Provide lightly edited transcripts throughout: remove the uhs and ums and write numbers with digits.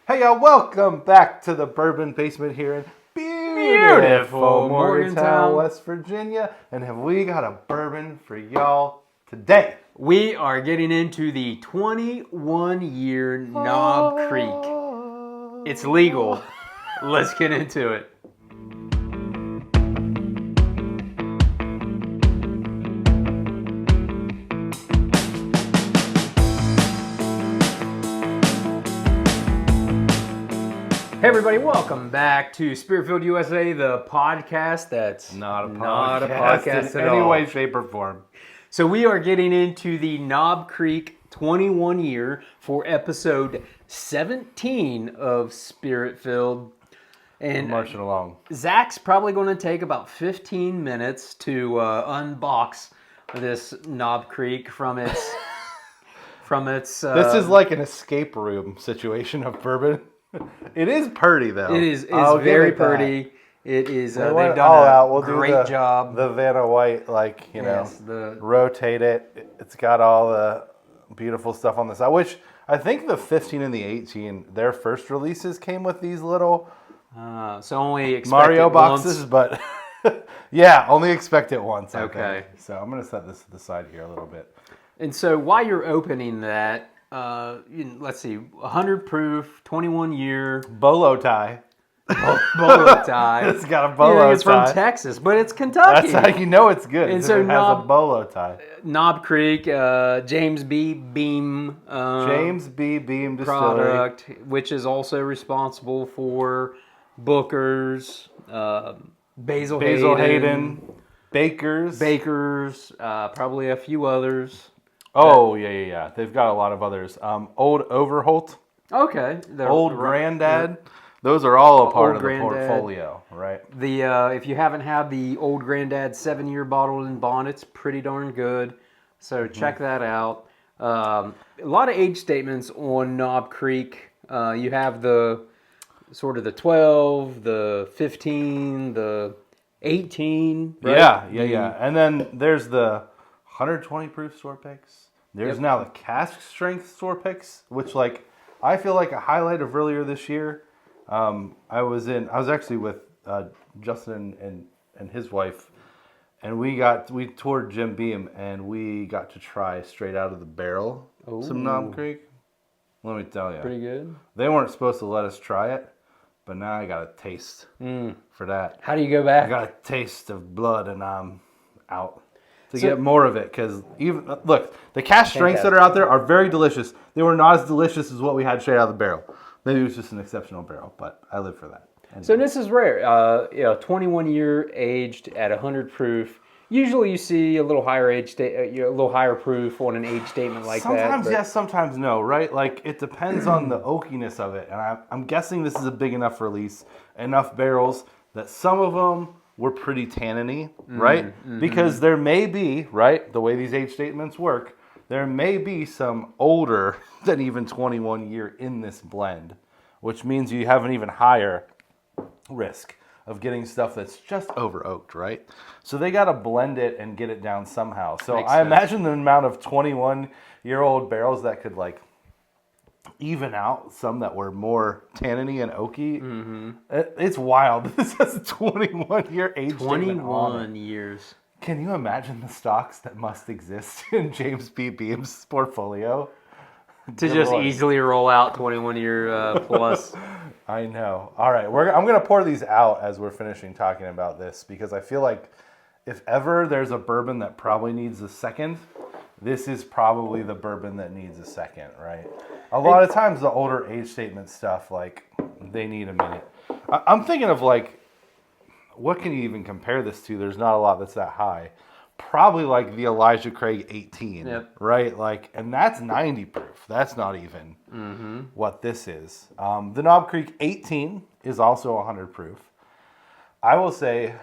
Hey y'all, welcome back to the Bourbon Basement here in beautiful Morgantown, West Virginia. And have we got a bourbon for y'all today? We are getting into the 21-year Knob Creek. It's legal. Let's get into it. Hey everybody, welcome back to Spirit-Filled USA, the podcast that's not a podcast in any way, shape, or form. So we are getting into the Knob Creek 21 year for episode 17 of Spirit-Filled. And marching along. Zach's probably going to take about 15 minutes to unbox this Knob Creek from its... This is like an escape room situation of bourbon. It is pretty though. It is very pretty. It is. They've done all out. We'll great job. The Vanna White, rotate it. It's got all the beautiful stuff on the side. Which I think the 15 and the 18, their first releases came with these little so only expect Mario it boxes, once. but yeah, only expect it once. Okay. So I'm gonna set this to the side here a little bit. And so while you're opening that. Let's see, 100 proof, 21 year bolo tie. Bolo tie. It's got a bolo tie. It's from Texas, but it's Kentucky. That's how you know it's good. And so it has a bolo tie. Knob Creek, James B. Beam. James B. Beam Distilling product, which is also responsible for Booker's, Basil Hayden, Baker's, probably a few others. Oh, yeah. They've got a lot of others. Old Overholt. Okay. Old Granddad. Those are all a part of the portfolio, right? If you haven't had the Old Granddad 7-year bottled in bond, it's pretty darn good. So check that out. A lot of age statements on Knob Creek. You have the sort of the 12, the 15, the 18. Right? Yeah. And then there's the 120 proof store picks. There's now the cask strength store picks, which I feel like a highlight of earlier this year. I was actually with Justin and his wife, and we toured Jim Beam, and we got to try straight out of the barrel some Knob Creek. Let me tell you, pretty good. They weren't supposed to let us try it, but now I got a taste for that. How do you go back? I got a taste of blood, and I'm out. To get more of it, because look, the cask strengths that are out there are very delicious. They were not as delicious as what we had straight out of the barrel. Maybe it was just an exceptional barrel, but I live for that. Anyway. So this is rare. 21 year aged at 100 proof. Usually you see a little higher a little higher proof on an age statement like that. Sometimes yes, sometimes no, right? Like it depends on the oakiness of it, and I'm guessing this is a big enough release, enough barrels that some of them were pretty tanniny, right? Mm-hmm. Because there may be, right, the way these age statements work, there may be some older than even 21 year in this blend, which means you have an even higher risk of getting stuff that's just over oaked, right? So they got to blend it and get it down somehow. So I imagine the amount of 21-year-old barrels that could even out some that were more tanniny and oaky. Mm-hmm. It's wild. This has a 21-year age. 21 years. Can you imagine the stocks that must exist in James B. Beam's portfolio? To just easily roll out 21-year plus. I know. All right, I'm going to pour these out as we're finishing talking about this, because I feel like if ever there's a bourbon that probably needs a second, this is probably the bourbon that needs a second, right? A lot of times the older age statement stuff, they need a minute. I'm thinking of what can you even compare this to? There's not a lot that's that high. Probably the Elijah Craig 18, right? And that's 90 proof. That's not even what this is. The Knob Creek 18 is also 100 proof. I will say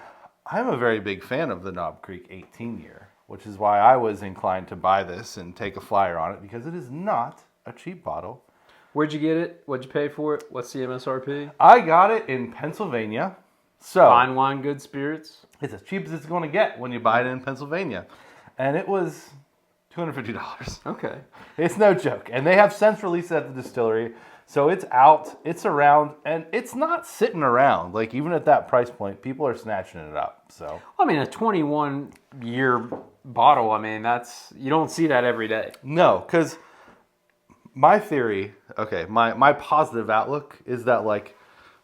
I'm a very big fan of the Knob Creek 18 year, which is why I was inclined to buy this and take a flyer on it, because it is not a cheap bottle. Where'd you get it? What'd you pay for it? What's the MSRP? I got it in Pennsylvania. So Fine Wine, Good Spirits. It's as cheap as it's going to get when you buy it in Pennsylvania. And it was $250. Okay. It's no joke. And they have since released it at the distillery. So it's out, it's around, and it's not sitting around. Like, even at that price point, people are snatching it up. So I mean, a 21-year bottle, I mean, you don't see that every day. no, because my theory, my positive outlook is that, like,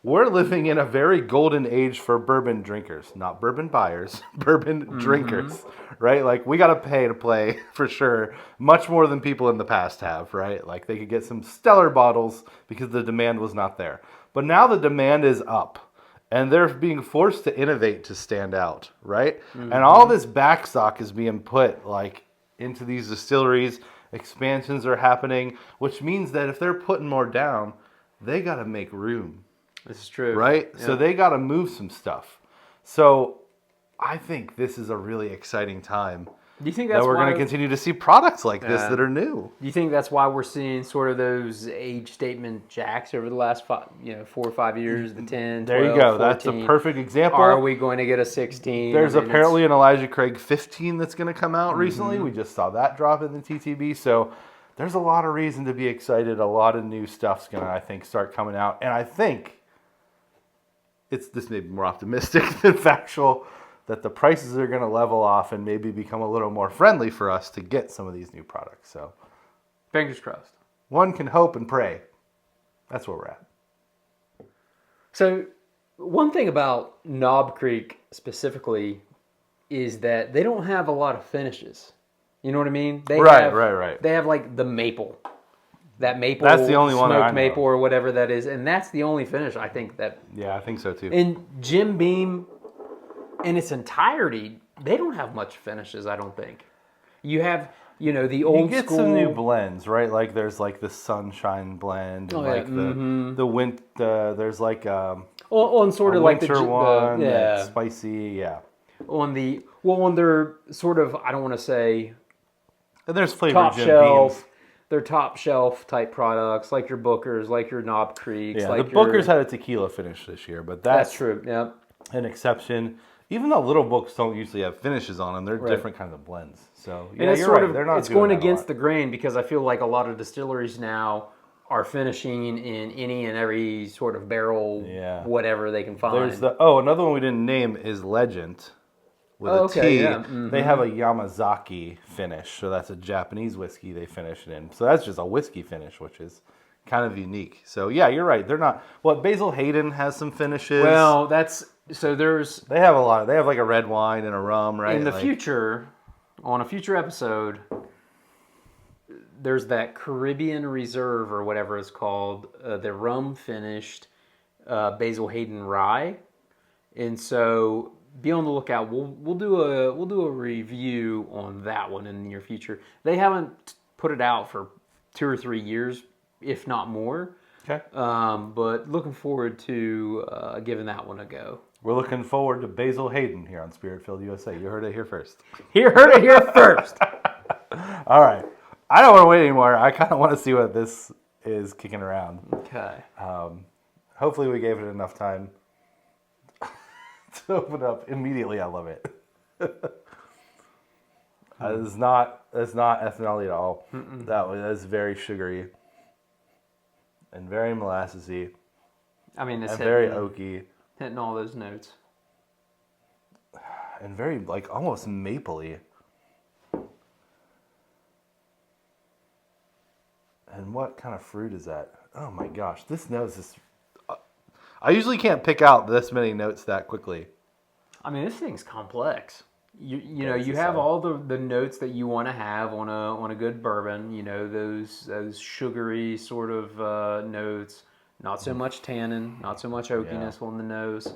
we're living in a very golden age for bourbon drinkers, not bourbon buyers, bourbon drinkers, right? Like, we got to pay to play for sure, much more than people in the past have, right? Like, they could get some stellar bottles because the demand was not there. But now the demand is up, and they're being forced to innovate to stand out, right? And all this backstock is being put, like, into these distilleries. Expansions are happening, which means that if they're putting more down, they got to make room. This is true. Right? Yeah. So they got to move some stuff. So I think this is a really exciting time Do you think that that's we're why going to continue to see products like this Yeah. that are new. Do you think that's why we're seeing sort of those age statement jacks over the last 4 or 5 years, the 10, 12, There you go. 14? That's a perfect example. Are we going to get a 16? There's I mean, apparently an Elijah Craig 15 that's going to come out recently. We just saw that drop in the TTB. So there's a lot of reason to be excited. A lot of new stuff's going to, I think, start coming out. And I think this may be more optimistic than factual, that the prices are going to level off and maybe become a little more friendly for us to get some of these new products. So fingers crossed. one can hope and pray. That's where we're at. So one thing about Knob Creek specifically is that they don't have a lot of finishes. You know what I mean? Right. They have like the maple. That maple, That's the only one that I smoked know. maple or whatever that is, and that's the only finish I think that. Yeah, I think so too. And Jim Beam, in its entirety, they don't have much finishes. I don't think. You have, the old You get school. some new blends, right? Like there's like the sunshine blend, and like the wind. There's like on sort a of like winter the one yeah. that's spicy, yeah. On their sort of, I don't want to say And there's flavor top Jim shelf. Beams. They're top shelf type products, like your Bookers, like your Knob Creeks. Yeah, like the Bookers had a tequila finish this year, but That's true. Yeah. an exception. Even though little books don't usually have finishes on them, they're Right. different kinds of blends. So yeah, And it's you're sort right. of They're not it's doing going that a against lot. the grain because I feel like a lot of distilleries now are finishing in any and every sort of barrel, Yeah. whatever they can find. There's another one we didn't name is Legend with a T. yeah. They have a Yamazaki finish, so that's a Japanese whiskey they finish it in. So that's just a whiskey finish, which is kind of unique. So yeah, you're right. They're not. Well, Basil Hayden has some finishes. Well, there's They have a lot. They have like a red wine and a rum, right? in the Like, future, on a future episode, there's that Caribbean Reserve or whatever it's called, the rum finished Basil Hayden rye, and so be on the lookout. We'll do a review on that one in the near future. They haven't put it out for 2 or 3 years, if not more. Okay. But looking forward to giving that one a go. We're looking forward to Basil Hayden here on Spirit Filled USA. You heard it here first. You heard it here first. All right. I don't want to wait anymore. I kind of want to see what this is kicking around. Okay. Hopefully we gave it enough time to open up immediately. I love it. It's not ethanol at all. That's very sugary and very molassesy I mean, it's and very hitting, oaky hitting all those notes. and very like almost mapley. And what kind of fruit is that? Oh my gosh, this nose is... I usually can't pick out this many notes that quickly. I mean, this thing's complex. You know, it's you the have same. all the notes that you want to have on a good bourbon. You know, those sugary sort of notes. Not so much tannin, not so much oakiness on the nose.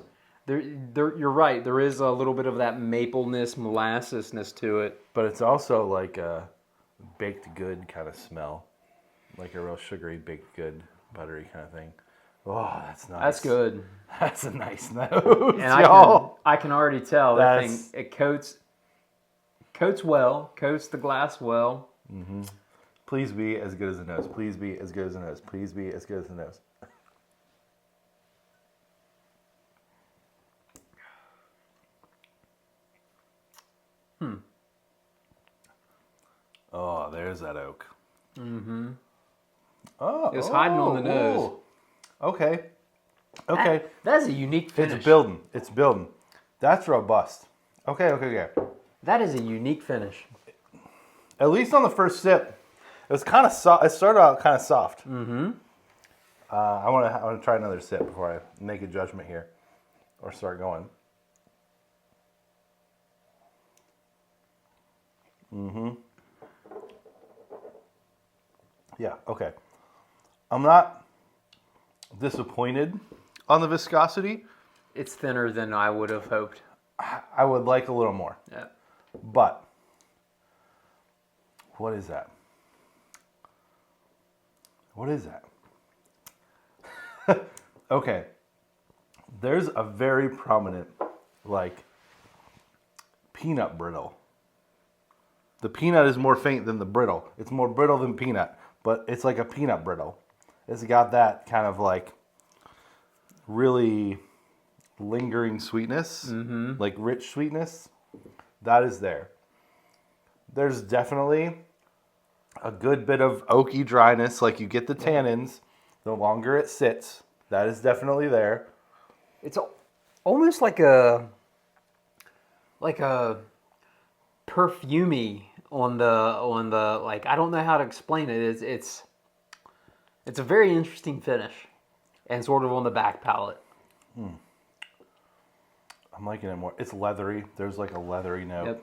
You're right. There is a little bit of that mapleness, molassesness to it. But it's also like a baked good kind of smell. Like a real sugary, baked good, buttery kind of thing. Oh, that's nice. That's good. That's a nice nose, And y'all. I can already tell that thing. That's- It coats well, coats the glass well. Please be as good as the nose. Please be as good as the nose. Please be as good as the nose. Oh, there's that oak. Oh, It was hiding on the nose. ooh. Okay. Okay. That's a unique finish. It's building. It's building. That's robust. Okay. That is a unique finish. At least on the first sip, it was kind of soft. It started out kind of soft. Mm-hmm. I want to try another sip before I make a judgment here, or start going. Mm-hmm. Yeah. Okay. I'm not disappointed on the viscosity. It's thinner than I would have hoped. I would like a little more. Yeah. But what is that? What is that? Okay. There's a very prominent, like, peanut brittle. The peanut is more faint than the brittle. It's more brittle than peanut, but it's like a peanut brittle. It's got that kind of like really lingering sweetness, like rich sweetness. That is there. There's definitely a good bit of oaky dryness, like you get the tannins the longer it sits. That is definitely there. It's almost like a perfumey on the like, I don't know how to explain it. It's a very interesting finish, and sort of on the back palate. I'm liking it more. It's leathery. There's like a leathery note. Yep.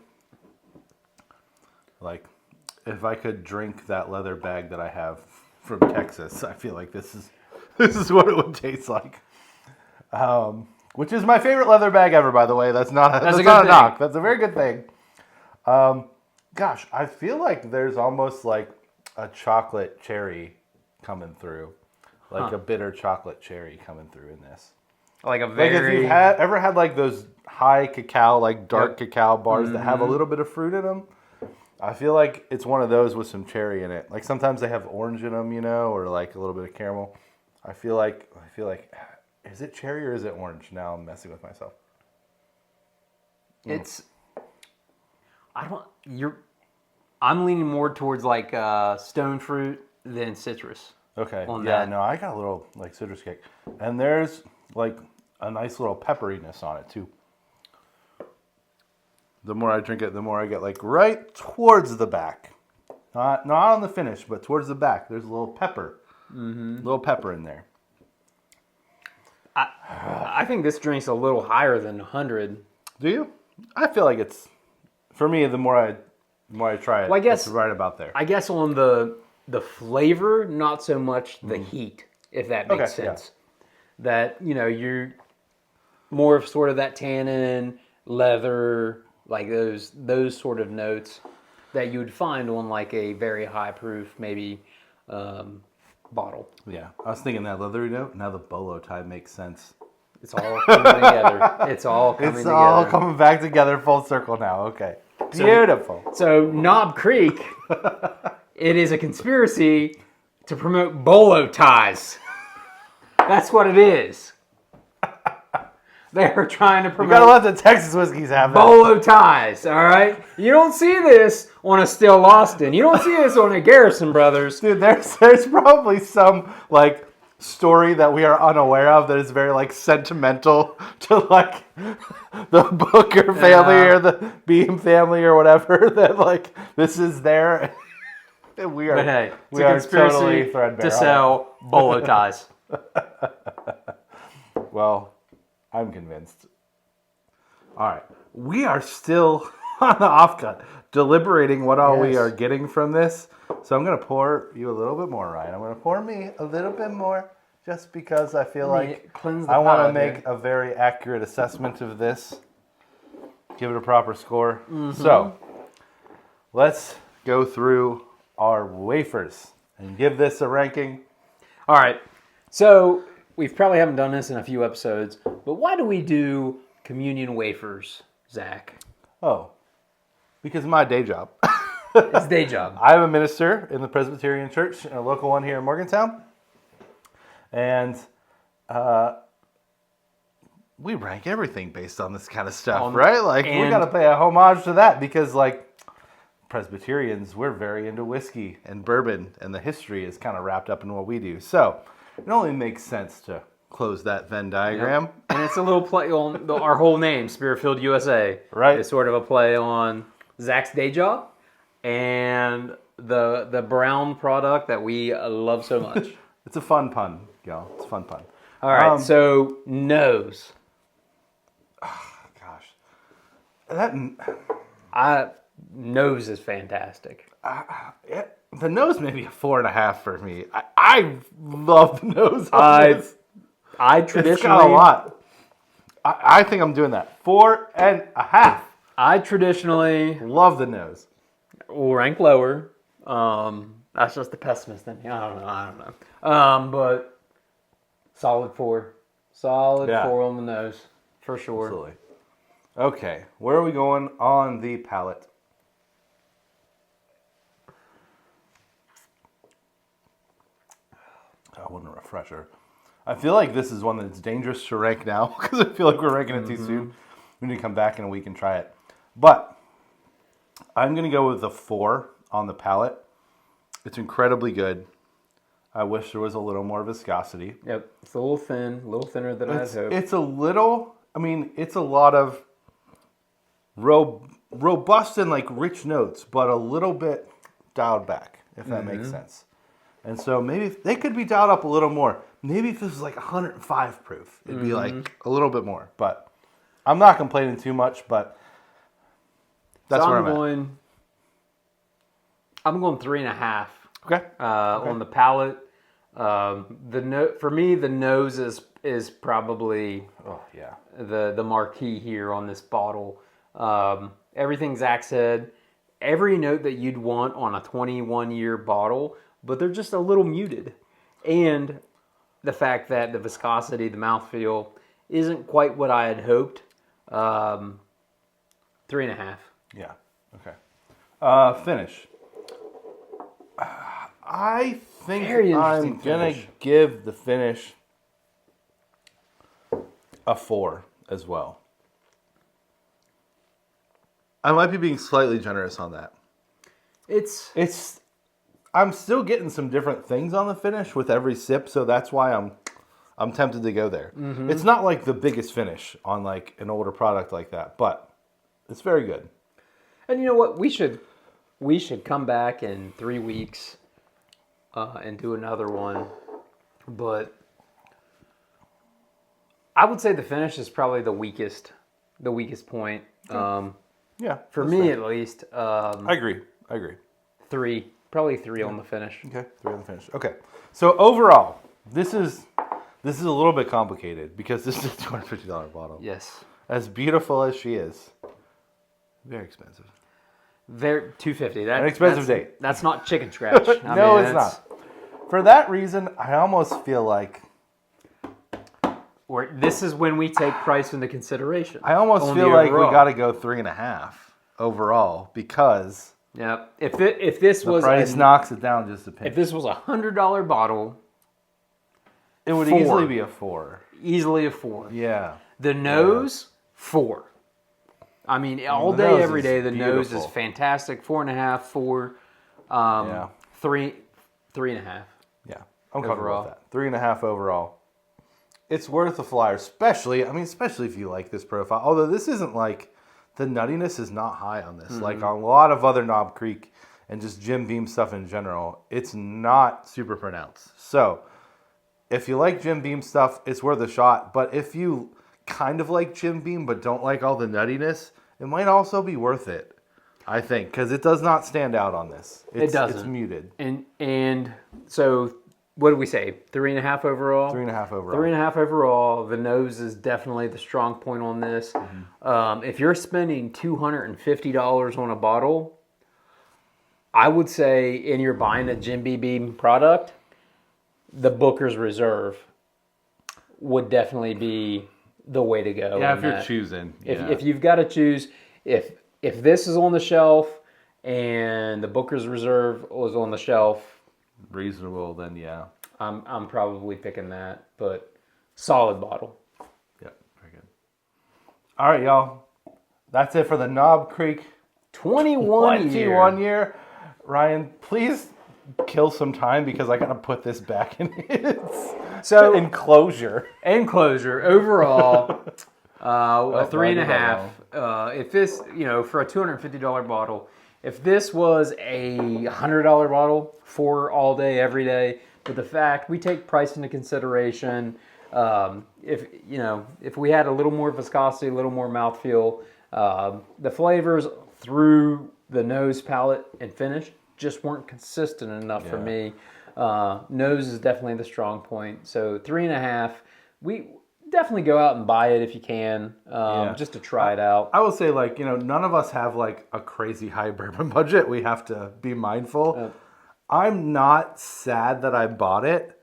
Like, if I could drink that leather bag that I have from Texas, I feel like this is what it would taste like. Which is my favorite leather bag ever, by the way. That's not a knock. That's a very good thing. Gosh, I feel like there's almost like a chocolate cherry coming through, like a bitter chocolate cherry coming through in this. Like a Like very... if you've ever had like those high cacao, like dark cacao bars that have a little bit of fruit in them, I feel like it's one of those with some cherry in it. Like sometimes they have orange in them, you know, or like a little bit of caramel. I feel like, is it cherry or is it orange? Now I'm messing with myself. It's... I'm leaning more towards like stone fruit than citrus. Okay. On yeah, that. no, I got a little like citrus kick. And there's like a nice little pepperiness on it too. The more I drink it, the more I get like right towards the back. Not on the finish, but towards the back. There's a little pepper. Little pepper in there. I think this drink's a little higher than 100. Do you? I feel like it's, for me, the more I try it, Well, I guess- it's right about there. I guess on the flavor, not so much the heat, if that makes Okay, yeah. sense. That, you know, you're more of sort of that tannin, leather, like those sort of notes that you would find on like a very high proof, maybe, bottle. Yeah, I was thinking that leathery note. Now the bolo tie makes sense. It's all coming together. It's all coming It's together. all coming back together full circle now. Okay, beautiful. So Knob Creek, it is a conspiracy to promote bolo ties. That's what it is. They're trying to You promote gotta let the Texas whiskeys have that. bolo ties, all right? You don't see this on a Still Austin. You don't see this on a Garrison Brothers. Dude, there's probably some like story that we are unaware of that is very like sentimental to like the Booker family or the Beam family or whatever. That like this is there. We are. But hey, it's we a are conspiracy totally threadbare to on sell bolo ties. it. Well, I'm convinced. All right, we are still on the offcut, deliberating what all we Yes. are getting from this. So I'm gonna pour you a little bit more, Ryan. I'm gonna pour me a little bit more, just because I feel like cleanse the I want to palate make here. a very accurate assessment of this. Give it a proper score. So let's go through our wafers and give this a ranking. All right. So we probably haven't done this in a few episodes, but why do we do communion wafers, Zach? Oh, because of my day job. It's day job. I'm a minister in the Presbyterian Church, a local one here in Morgantown. And we rank everything based on this kind of stuff, right? Like, we got to pay a homage to that because, like, Presbyterians, we're very into whiskey and bourbon, and the history is kind of wrapped up in what we do. So it only makes sense to close that Venn diagram. Yep. And it's a little play on our whole name, Spiritfield USA. Right. It's sort of a play on Zach's day job and the brown product that we love so much. It's a fun pun, y'all. It's a fun pun. All right, so nose. Gosh. That... Nose is fantastic. The nose may be a 4.5 for me. I love the nose on this. I It's traditionally got a lot. I think I'm doing that. 4.5. I traditionally Love the nose. will rank lower. That's just the pessimist in me. I don't know. But solid 4. Solid Yeah. 4 on the nose for sure. Absolutely. Okay, where are we going on the palate? I want a refresher. I feel like this is one that's dangerous to rank now because I feel like we're ranking it too soon. We need to come back in a week and try it. But I'm going to go with a 4 on the palate. It's incredibly good. I wish there was a little more viscosity. Yep, it's a little thin, a little thinner than I'd hoped. It's a little, it's a lot of robust and like rich notes, but a little bit dialed back, if that makes sense. And so maybe they could be dialed up a little more. Maybe if this was like 105 proof, it'd be like a little bit more. But I'm not complaining too much, but that's where I'm at. I'm going 3.5. Okay. On the palate. For me, the nose is probably the marquee here on this bottle. Everything Zach said, every note that you'd want on a 21-year bottle, but they're just a little muted. And the fact that the viscosity, the mouthfeel, isn't quite what I had hoped. 3.5. Yeah. Okay. Finish. I think I'm going to give the finish a 4 as well. I might be being slightly generous on that. I'm still getting some different things on the finish with every sip, so that's why I'm tempted to go there. It's not like the biggest finish on like an older product like that, but it's very good. And you know what? We should come back in 3 weeks and do another one. But I would say the finish is probably the weakest point. Yeah, for me at least. I agree. 3, probably 3 on the finish. Okay, 3 on the finish. Okay, so overall, this is a little bit complicated because this is a $250 bottle. Yes. As beautiful as she is, very expensive. They're $250. An expensive date. That's not chicken scratch. No, it's not. For that reason, I almost feel like this is when we take price into consideration. I almost feel like we got to go 3.5 overall because if this was price knocks it down just a pinch. If this was a $100 bottle, it would easily be a 4. Easily a 4. Yeah. The nose 4. I mean, all day, every day, the nose is fantastic. 4.5, 4, 3.5. Yeah, I'm comfortable with that. 3.5 overall. It's worth the flyer, especially if you like this profile. Although this isn't like, the nuttiness is not high on this. Like on a lot of other Knob Creek and just Jim Beam stuff in general, it's not super pronounced. So if you like Jim Beam stuff, it's worth a shot. But if you kind of like Jim Beam but don't like all the nuttiness, it might also be worth it, I think, because it does not stand out on this. It doesn't. It's muted. And so what did we say? 3.5 overall? 3.5 overall. 3.5 overall. The nose is definitely the strong point on this. If you're spending $250 on a bottle, I would say, and you're buying a Jim Beam product, the Booker's Reserve would definitely be the way to go. Yeah, if you're choosing. If you've got to choose, if this is on the shelf and the Booker's Reserve was on the shelf, reasonable, then yeah. I'm probably picking that, but solid bottle. Yep, very good. All right, y'all. That's it for the Knob Creek 21 year. 21 year. Ryan, please kill some time because I gotta put this back in its enclosure. Overall, a Oh, 3.5. If this, for a $250 bottle, if this was a $100 bottle for all day, every day, but the fact we take price into consideration, if we had a little more viscosity, a little more mouthfeel, the flavors through the nose, palate, and finish just weren't consistent enough for me. Nose is definitely the strong point. So 3.5. We definitely go out and buy it if you can, just to try it out. I will say, none of us have a crazy high bourbon budget. We have to be mindful. I'm not sad that I bought it,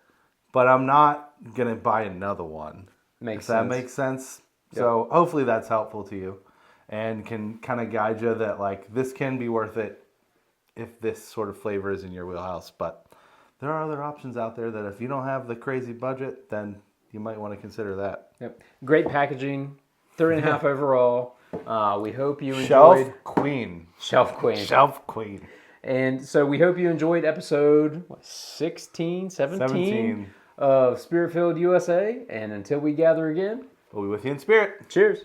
but I'm not gonna buy another one. Makes sense. That makes sense. Yep. So hopefully that's helpful to you, and can kind of guide you that this can be worth it if this sort of flavor is in your wheelhouse. But there are other options out there that if you don't have the crazy budget, then you might want to consider that. Yep. Great packaging. 3.5 overall. We hope you enjoyed. Shelf Queen. And so we hope you enjoyed episode 17 of Spirit Filled USA. And until we gather again, we'll be with you in spirit. Cheers.